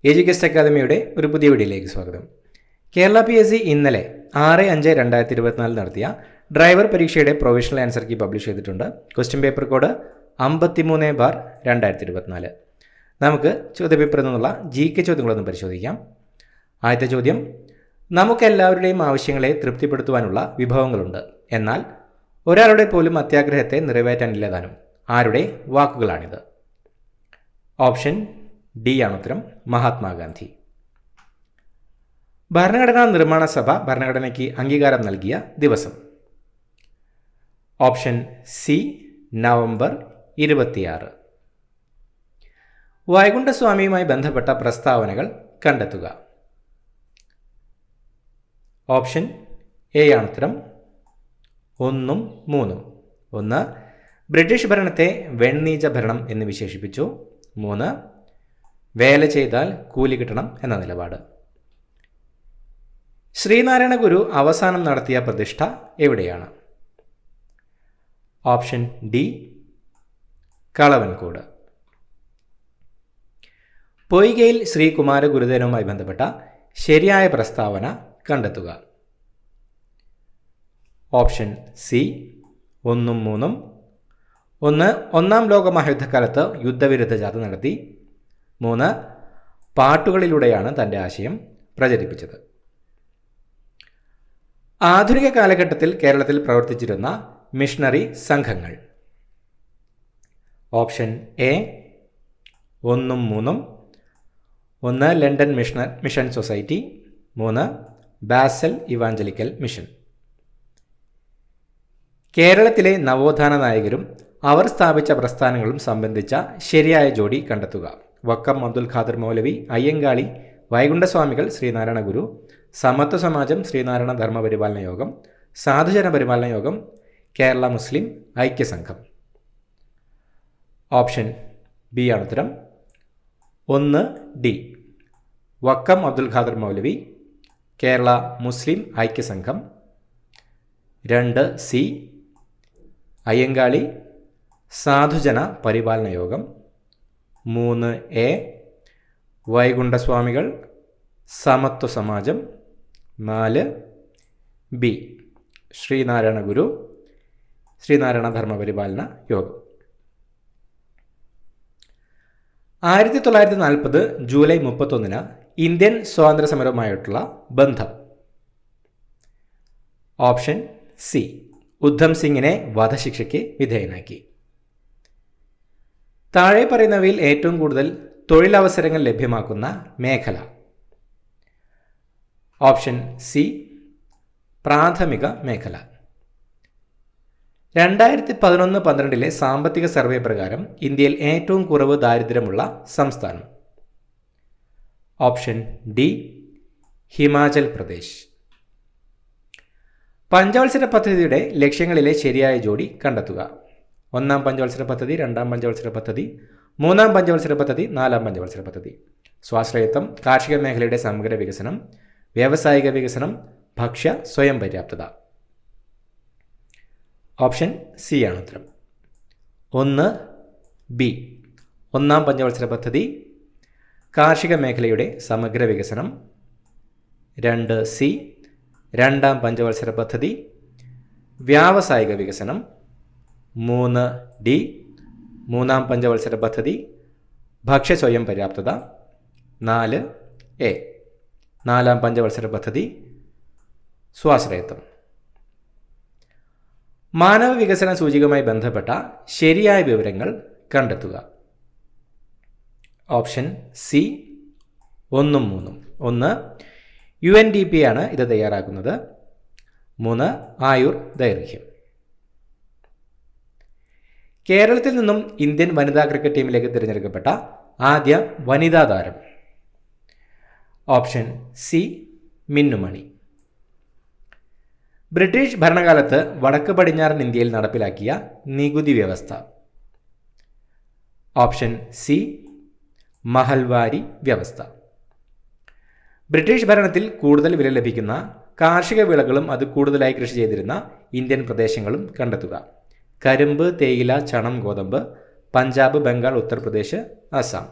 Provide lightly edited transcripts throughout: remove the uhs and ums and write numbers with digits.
എഡ്യൂക്കേസ്റ്റ് അക്കാദമിയുടെ ഒരു പുതിയ വീഡിയോയിലേക്ക് സ്വാഗതം. കേരള PSC ഇന്നലെ 6/5/2024 നടത്തിയ ഡ്രൈവർ പരീക്ഷയുടെ പ്രൊവിഷണൽ ആൻസർ കീ പബ്ലിഷ് ചെയ്തിട്ടുണ്ട്. Question paper code 53/2024. നമുക്ക് ചോദ്യപേപ്പറിൽ നിന്നുള്ള GK ചോദ്യങ്ങളൊന്നും പരിശോധിക്കാം. ആദ്യത്തെ ചോദ്യം: നമുക്കെല്ലാവരുടെയും ആവശ്യങ്ങളെ തൃപ്തിപ്പെടുത്തുവാനുള്ള വിഭവങ്ങളുണ്ട്, എന്നാൽ ഒരാളുടെ പോലും അത്യാഗ്രഹത്തെ നിറവേറ്റാനില്ലതാനും. ആരുടെ വാക്കുകളാണിത്? ഓപ്ഷൻ ഡി ആണ് ഉത്തരം. മഹാത്മാഗാന്ധി. ഭരണഘടനാ നിർമ്മാണ സഭ ഭരണഘടനയ്ക്ക് അംഗീകാരം നൽകിയ ദിവസം? Option C November 26. വൈകുണ്ഠസ്വാമിയുമായി ബന്ധപ്പെട്ട പ്രസ്താവനകൾ കണ്ടെത്തുക. ഓപ്ഷൻ എ ആണ് ഉത്തരം. 1ഉം 3ഉം. 1. ബ്രിട്ടീഷ് ഭരണത്തെ വെണ്ണീച്ച ഭരണം എന്ന് വിശേഷിപ്പിച്ചു. 3. വേല ചെയ്താൽ കൂലി കിട്ടണം എന്ന നിലപാട്. ശ്രീനാരായണ ഗുരു അവസാനം നടത്തിയ പ്രതിഷ്ഠ എവിടെയാണ്? Option D Kalavancode. പൊയ്കയിൽ ശ്രീ കുമാരഗുരുദേവനുമായി ബന്ധപ്പെട്ട ശരിയായ പ്രസ്താവന കണ്ടെത്തുക. ഓപ്ഷൻ സി 1ഉം 3ഉം. 1. ഒന്നാം ലോക മഹായുദ്ധകാലത്ത് യുദ്ധവിരുദ്ധ ജാഥ നടത്തി. 3. പാട്ടുകളിലൂടെയാണ് തൻ്റെ ആശയം പ്രചരിപ്പിച്ചത്. ആധുനിക കാലഘട്ടത്തിൽ കേരളത്തിൽ പ്രവർത്തിച്ചിരുന്ന മിഷണറി സംഘങ്ങൾ? ഓപ്ഷൻ എ 1ഉം 3ഉം. 1. London mission society. 3. Basel evangelical mission. കേരളത്തിലെ നവോത്ഥാന നായകരും അവർ സ്ഥാപിച്ച പ്രസ്ഥാനങ്ങളും സംബന്ധിച്ച ശരിയായ ജോഡി കണ്ടെത്തുക. വക്കം അബ്ദുൽ ഖാദർ മൗലവി, അയ്യങ്കാളി, വൈകുണ്ഠസ്വാമികൾ, ശ്രീനാരായണ ഗുരു, സമത്വ സമാജം, ശ്രീനാരായണ ധർമ്മപരിപാലന യോഗം, സാധുജന പരിപാലന യോഗം, കേരള മുസ്ലിം ഐക്യസംഘം. ഓപ്ഷൻ ബി ആണ് ഉത്തരം. 1 ഡി വക്കം അബ്ദുൽ ഖാദർ മൗലവി, കേരള മുസ്ലിം ഐക്യസംഘം. 2 സി അയ്യങ്കാളി, സാധുജന പരിപാലന യോഗം. 3 എ വൈകുണ്ഠസ്വാമികൾ, സമത്വ സമാജം. 4 ബി ശ്രീനാരായണ ഗുരു, ശ്രീനാരായണ ധർമ്മപരിപാലന യോഗം. 1940 ജൂലൈ 31 ഇന്ത്യൻ സ്വാതന്ത്ര്യ സമരവുമായിട്ടുള്ള ബന്ധം? ഓപ്ഷൻ സി ഉദ്ധം സിംഗിനെ വധശിക്ഷയ്ക്ക് വിധേയനാക്കി. താഴെ പറയുന്നവയിൽ ഏറ്റവും കൂടുതൽ തൊഴിലവസരങ്ങൾ ലഭ്യമാക്കുന്ന മേഖല? ഓപ്ഷൻ സി പ്രാഥമിക മേഖല. 2011-12 സാമ്പത്തിക സർവേ പ്രകാരം ഇന്ത്യയിൽ ഏറ്റവും കുറവ് ദാരിദ്ര്യമുള്ള സംസ്ഥാനം? Option D Himachal Pradesh. പഞ്ചവത്സര പദ്ധതിയുടെ ലക്ഷ്യങ്ങളിലെ ശരിയായ ജോഡി കണ്ടെത്തുക. 1-ാം പഞ്ചവത്സര പദ്ധതി, 2-ാം പഞ്ചവത്സര പദ്ധതി, 3-ാം പഞ്ചവത്സര പദ്ധതി, 4-ാം പഞ്ചവത്സര പദ്ധതി. സ്വാശ്രയത്വം, കാർഷിക മേഖലയുടെ സമഗ്ര വികസനം, വ്യാവസായിക വികസനം, ഭക്ഷ്യ സ്വയം പര്യാപ്തത. ഓപ്ഷൻ സി ആണ് ഉത്തരം. 1 ബി 1-ാം പഞ്ചവത്സര പദ്ധതി, കാർഷിക മേഖലയുടെ സമഗ്ര വികസനം. 2 സി 2-ാം പഞ്ചവത്സര പദ്ധതി, വ്യാവസായിക വികസനം. 3 ഡി 3-ാം പഞ്ചവത്സര പദ്ധതി, ഭക്ഷ്യ സ്വയം പര്യാപ്തത. 4 എ 4-ാം പഞ്ചവത്സര പദ്ധതി, സ്വാശ്രയത്വം. മാനവ വികസന സൂചികയുമായി ബന്ധപ്പെട്ട ശരിയായ വിവരങ്ങൾ കണ്ടെത്തുക. ഓപ്ഷൻ സി 1ഉം 3ഉം. 1 UNDP ആണ് ഇത് തയ്യാറാക്കുന്നത്. 3 ആയുർ ദൈർഘ്യം. കേരളത്തിൽ നിന്നും ഇന്ത്യൻ വനിതാ ക്രിക്കറ്റ് ടീമിലേക്ക് തിരഞ്ഞെടുക്കപ്പെട്ട ആദ്യ വനിതാ താരം? Option C Minnu Mani. ബ്രിട്ടീഷ് ഭരണകാലത്ത് വടക്ക് പടിഞ്ഞാറൻ ഇന്ത്യയിൽ നടപ്പിലാക്കിയ നികുതി വ്യവസ്ഥ? ഓപ്ഷൻ സി മഹൽവാരി വ്യവസ്ഥ. ബ്രിട്ടീഷ് ഭരണത്തിൽ കൂടുതൽ വില ലഭിക്കുന്ന കാർഷിക വിളകളും അത് കൂടുതലായി കൃഷി ചെയ്തിരുന്ന ഇന്ത്യൻ പ്രദേശങ്ങളും കണ്ടെത്തുക. കരിമ്പ്, തേയില, ചണം, ഗോതമ്പ്, പഞ്ചാബ്, ബംഗാൾ, ഉത്തർപ്രദേശ്, അസം.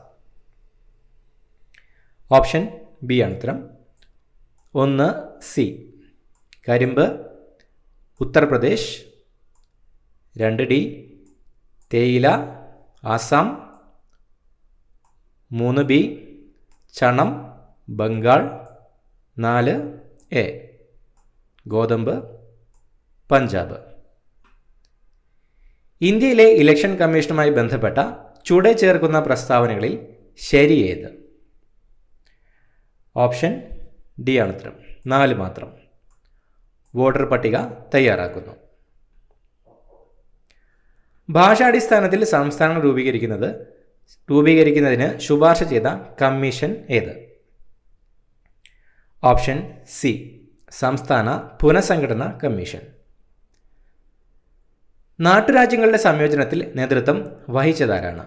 ഓപ്ഷൻ ബി ആണ് ഉത്തരം. 1 സി. കരിമ്പ് ഉത്തർപ്രദേശ്. 2 ഡി തേയില ആസാം. 3 ബി ചണം ബംഗാൾ. 4 എ ഗോതമ്പ് പഞ്ചാബ്. ഇന്ത്യയിലെ ഇലക്ഷൻ കമ്മീഷനുമായി ബന്ധപ്പെട്ട ചുവടെ ചേർക്കുന്ന പ്രസ്താവനകളിൽ ശരിയേത്? ഓപ്ഷൻ ഡി ആണ് ഉത്തരം. 4 മാത്രം. വോട്ടർ പട്ടിക തയ്യാറാക്കുന്നു. ഭാഷാടിസ്ഥാനത്തിൽ സംസ്ഥാനങ്ങൾ രൂപീകരിക്കുന്നതിന് ശുപാർശ ചെയ്ത കമ്മീഷൻ ഏത്? ഓപ്ഷൻ സി സംസ്ഥാന പുനഃസംഘടനാ കമ്മീഷൻ. നാട്ടുരാജ്യങ്ങളുടെ സംയോജനത്തിൽ നേതൃത്വം വഹിച്ചതാരാണ്?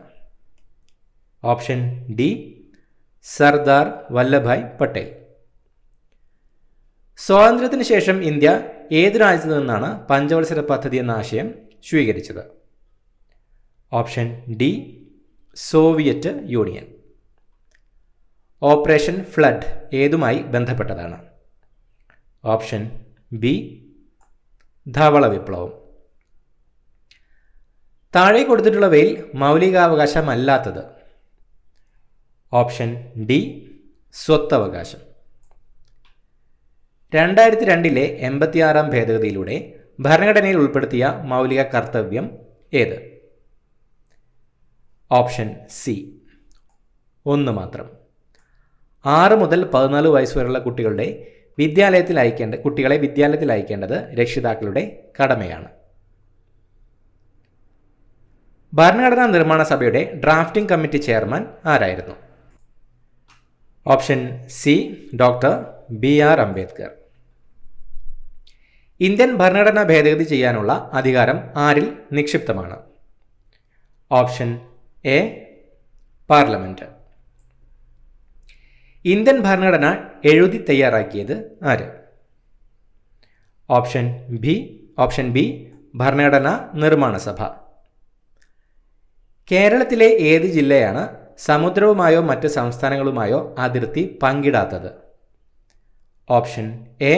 Option D Sardar Vallabhbhai Patel. സ്വാതന്ത്ര്യത്തിന് ശേഷം ഇന്ത്യ ഏതു രാജ്യത്തു നിന്നാണ് പഞ്ചവത്സര പദ്ധതി എന്ന ആശയം സ്വീകരിച്ചത്? Option D Soviet Union. Operation flood ഏതുമായി ബന്ധപ്പെട്ടതാണ്? ഓപ്ഷൻ ബി ധവള വിപ്ലവം. താഴെ കൊടുത്തിട്ടുള്ളവയിൽ മൗലികാവകാശമല്ലാത്തത്? ഓപ്ഷൻ ഡി സ്വത്തവകാശം. 2002 86 ഭേദഗതിയിലൂടെ ഭരണഘടനയിൽ ഉൾപ്പെടുത്തിയ മൗലിക കർത്തവ്യം ഏത്? ഓപ്ഷൻ സി 1 മാത്രം. 6 മുതൽ 14 വയസ്സ് വരെയുള്ള കുട്ടികളെ വിദ്യാലയത്തിൽ അയക്കേണ്ടത് രക്ഷിതാക്കളുടെ കടമയാണ്. ഭരണഘടനാ നിർമ്മാണ സഭയുടെ ഡ്രാഫ്റ്റിംഗ് കമ്മിറ്റി ചെയർമാൻ ആരായിരുന്നു? Option C doctor BR Ambedkar. Indian ഭരണഘടന ഭേദഗതി ചെയ്യാനുള്ള അധികാരം ആരിൽ നിക്ഷിപ്തമാണ്? Option A parliament. ഇന്ത്യൻ ഭരണഘടന എഴുതി തയ്യാറാക്കിയത് ആര്? ഓപ്ഷൻ ബി ഭരണഘടനാ നിർമ്മാണ സഭ. കേരളത്തിലെ ഏത് ജില്ലയാണ് സമുദ്രവുമായോ മറ്റ് സംസ്ഥാനങ്ങളുമായോ അതിർത്തി പങ്കിടാത്തത്? Option A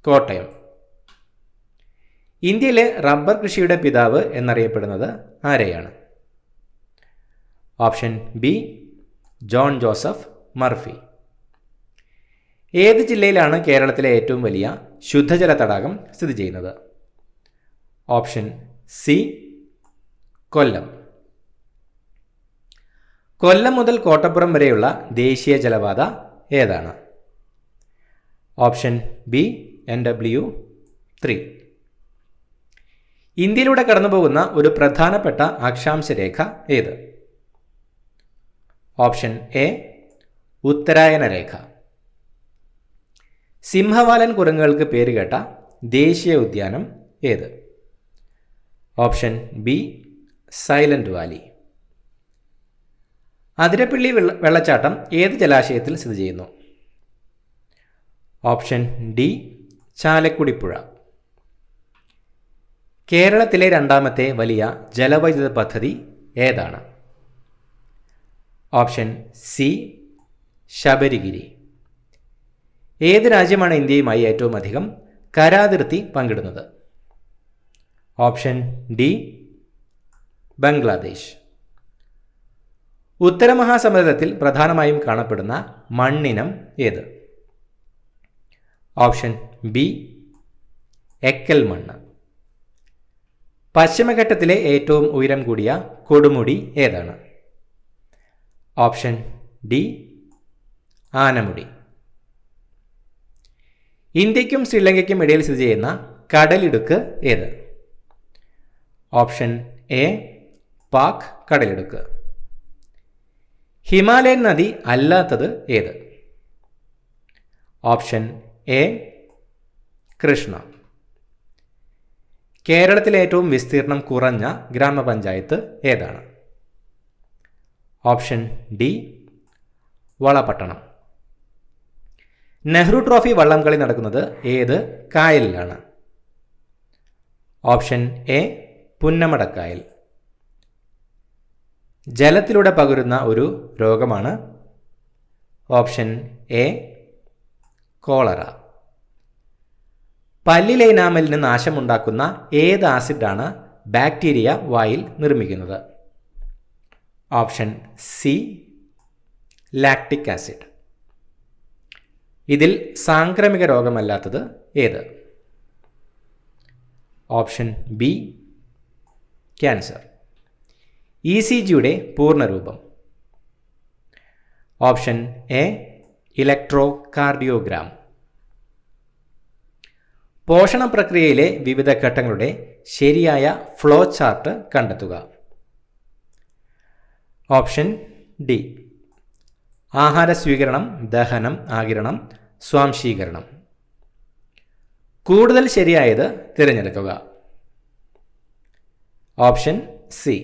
Kottayam. ഇന്ത്യയിലെ റബ്ബർ കൃഷിയുടെ പിതാവ് എന്നറിയപ്പെടുന്നത് ആരെയാണ്? Option B John Joseph Murphy. ഏത് ജില്ലയിലാണ് കേരളത്തിലെ ഏറ്റവും വലിയ ശുദ്ധജല തടാകം സ്ഥിതി ചെയ്യുന്നത്? ഓപ്ഷൻ സി കൊല്ലം. കൊല്ലം മുതൽ കോട്ടപ്പുറം വരെയുള്ള ദേശീയ ജലപാത ഏതാണ്? Option B NW3. ഇന്ത്യയിലൂടെ കടന്നുപോകുന്ന ഒരു പ്രധാനപ്പെട്ട അക്ഷാംശ രേഖ ഏത്? ഓപ്ഷൻ എ ഉത്തരായന രേഖ. സിംഹവാലൻ കുരങ്ങുകൾക്ക് പേരുകേട്ട ദേശീയ ഉദ്യാനം ഏത്? Option B silent Valley. Athirappilly വെള്ളച്ചാട്ടം ഏത് ജലാശയത്തിൽ സ്ഥിതി ചെയ്യുന്നു? Option D Chalakudypuzha. കേരളത്തിലെ രണ്ടാമത്തെ വലിയ ജലവൈദ്യുത പദ്ധതി ഏതാണ്? Option C Sabarigiri. ഏത് രാജ്യമാണ് ഇന്ത്യയുമായി ഏറ്റവും അധികം കരാതിർത്തി പങ്കിടുന്നത്? Option D Bangladesh. ഉത്തരമഹാസമുദ്രത്തിൽ പ്രധാനമായും കാണപ്പെടുന്ന മണ്ണിനം ഏത്? ഓപ്ഷൻ ബി എക്കൽ മണ്ണ്. പശ്ചിമഘട്ടത്തിലെ ഏറ്റവും ഉയരം കൂടിയ കൊടുമുടി ഏതാണ്? Option D Anamudi. ഇന്ത്യക്കും ശ്രീലങ്കയ്ക്കും ഇടയിൽ സ്ഥിതി ചെയ്യുന്ന കടലിടുക്ക് ഏത്? ഓപ്ഷൻ എ പാക് കടലിടുക്ക്. ഹിമാലയൻ നദി അല്ലാത്തത് ഏത്? Option A Krishna. കേരളത്തിലെ ഏറ്റവും വിസ്തീർണം കുറഞ്ഞ ഗ്രാമപഞ്ചായത്ത് ഏതാണ്? Option D Valapattanam. Nehru trophy വള്ളംകളി നടക്കുന്നത് ഏത് കായലിലാണ്? ഓപ്ഷൻ എ പുന്നമടക്കായൽ. ജലത്തിലൂടെ പകരുന്ന ഒരു രോഗമാണ് ഓപ്ഷൻ എ കോളറ. പല്ലിലെ ഇനാമലിന് നാശമുണ്ടാക്കുന്ന ഏത് ആസിഡാണ് ബാക്ടീരിയ വായിൽ നിർമ്മിക്കുന്നത്? Option C lactic acid. ഇതിൽ സാംക്രമിക രോഗമല്ലാത്തത് ഏത്? Option B cancer. E C ജിയുടെ പൂർണ്ണരൂപം? Option A electrocardiogram. പോഷണ പ്രക്രിയയിലെ വിവിധ ഘട്ടങ്ങളുടെ ശരിയായ ഫ്ലോ ചാർട്ട് കണ്ടെത്തുക. ഓപ്ഷൻ ഡി ആഹാര സ്വീകരണം, ദഹനം, ആഗിരണം, സ്വാംശീകരണം. കൂടുതൽ ശരിയായത് തിരഞ്ഞെടുക്കുക. ഓപ്ഷൻ സി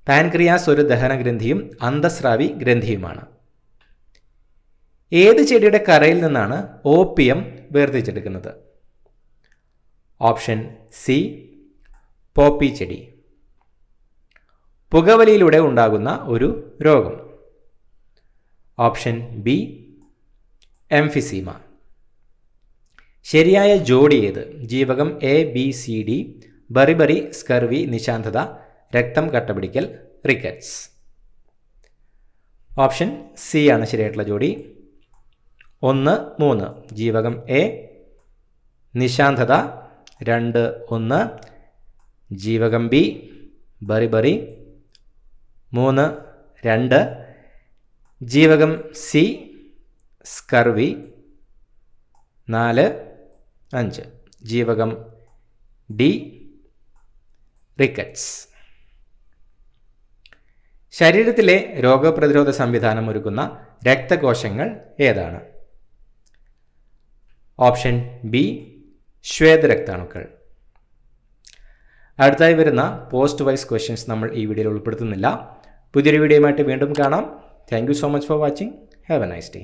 പാൻക്രിയാസ് ഒരു ദഹനഗ്രന്ഥിയും അന്തസ്രാവി ഗ്രന്ഥിയുമാണ്. ഏത് ചെടിയുടെ കറയിൽ നിന്നാണ് ഓപ്പിയം വേർതിരിച്ചെടുക്കുന്നത്? ഓപ്ഷൻ സി പോപ്പി ചെടി. പുകവലിയിലൂടെ ഉണ്ടാകുന്ന ഒരു രോഗം? Option B emphysema. ശരിയായ ജോഡി ഏത്? ജീവകം A B C D, beriberi, scurvy, നിശാന്തത, രക്തം കട്ടപിടിക്കൽ, റിക്കറ്റ്സ്. ഓപ്ഷൻ സി ആണ് ശരിയായിട്ടുള്ള ജോഡി. 1, 3 ജീവകം എ, നിശാന്തത 2, 1 ജീവകം ബി, ബറിബറി 3, 2 ജീവകം സി, സ്കർവി 4, 5 ജീവകം ഡി, റിക്കറ്റ്സ്. ശരീരത്തിലെ രോഗപ്രതിരോധ സംവിധാനം ഒരുക്കുന്ന രക്തകോശങ്ങൾ ഏതാണ്? ഓപ്ഷൻ ബി ശ്വേതരക്താണുക്കൾ. അടുത്തായി വരുന്ന പോസ്റ്റ് വൈസ് ക്വസ്റ്റ്യൻസ് നമ്മൾ ഈ വീഡിയോയിൽ ഉൾപ്പെടുത്തുന്നില്ല. പുതിയൊരു വീഡിയോയുമായിട്ട് വീണ്ടും കാണാം. Thank you so much for watching. Have A nice day.